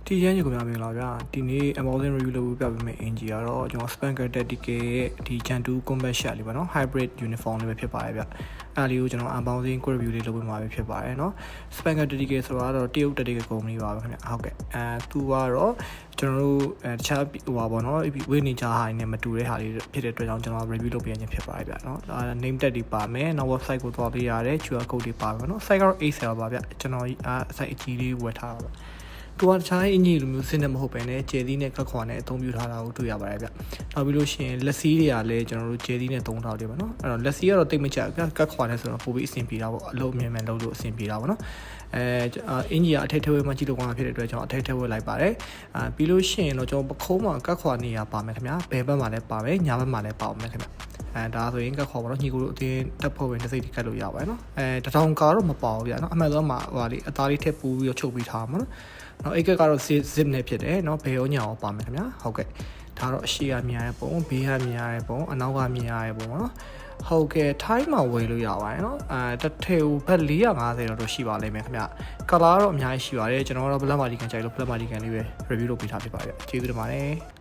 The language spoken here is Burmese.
ဒီရန်ကြီးကိုများမင်္ဂလာဗျာဒီနေ့ Amazon review လုပ်ပြပေးမယ့် engine ကတော့ကျွန်တော် Spanker Tactical ရဲ့ဒီ Gen 2 combat shot လေးပါနော် hybrid uniform လေးပဲဖြစ်ပါတယ်ဗျအဲ့လေးကိုကျွန်တော် unboxing quick review လေးလုပ်ပေးမှာပဲဖြစ်ပါတယ်နော် Spanker Tactical ဆိုတာတော့တရုတ် Tactical company ပါပဲခင်ဗျဟုတ်ကဲ့သူကတော့ကျွန်တော်တို့တခြားဟိုပါပေါ့နော်ဝေးနေကြဟာနေမတူတဲ့ဟာလေးဖြစ်တဲ့အတွက်ကြောင့်ကျွန်တော် review လုပ်ပေးရခြင်းဖြစ်ပါတယ်ဗျနော် name tag တွေပါမယ်နောက် website ကိုသွားပေးရတယ် QR code တွေပါမယ်နော် site ကတော့ A-cell ပါဗျကျွန်တော်site အကြီးလေးဝယ်ထားတာပါသူကတခြားအင်ဂျီလိုမျိုးစင်းနေမဟုတ်ပဲနဲ့ကျယ်သီးနဲ့ကက်ခွာနဲ့အသုံးပြုထားတာကိုတွေ့ရပါတယ်ဗျနောက်ပြီးလို့ရှိရင်လက်စီးတွေကလည်းကျွန်တော်တို့ကျယ်သီးနဲ့သုံးထားတယ်ပေါ့နော်အဲ့တော့လက်စီးကတော့တိတ်မကြဗျကက်ခွာနဲ့ဆိုတော့ပိုပြီးအဆင်ပြေတာပေါ့အလုံးအမြင်မှန်လုပ်လို့အဆင်ပြေတာပေါ့နော်အင်ဂျီကအထက်ထဝဲမှကြည့်လို့ကောင်းတာဖြစ်တဲ့အတွက်ကျွန်တော်အထက်ထဝဲလိုက်ပါတယ်ပြီးလို့ရှိရင်တော့ကျွန်တော်ပခုံးမှာကက်ခွာနေရပါမယ်ခင်ဗျဘယ်ဘက်မှာလဲပါမယ်ညာဘက်မှာလဲပါမယ်ခင်ဗျဒါဆိုရင်ကက်ခေါ်ပါတော့ညီကိုတို့အတင်းတက်ဖို့ဝင်တစ်စိတ်ကတ်လို့ရပါတယ်နော်တထောင်ကာတော့မပါဘူးဗျာနော်အမှန်တော့မှာဟိုလေအသားလေးထည့်ပူပြီးတော့ချုပ်ပြီးထားမှာနော်နောက်အိတ်ကက်ကတော့ zip နဲ့ဖြစ်တယ်နော်ဘယ်ရောညာရောပါမယ်ခင်ဗျာဟုတ်ကဲ့ဒါတော့အရှိကမြင်ရတဲ့ပုံဘေးကမြင်ရတဲ့ပုံအနောက်ကမြင်ရတဲ့ပုံနော်ဟုတ်ကဲ့ time မှာဝယ်လို့ရပါတယ်နော်တစ်ထည့်ဘတ်450တော့ရှိပါလိမ့်မယ်ခင်ဗျာ color တော့အများကြီးရှိပါတယ်ကျွန်တော်တို့ black mardigan ကြိုက်လို့ black mardigan လေးပဲ review လုပ်ပေးထားဖြစ်ပါတယ်ကျေးဇူးတင်ပါတယ်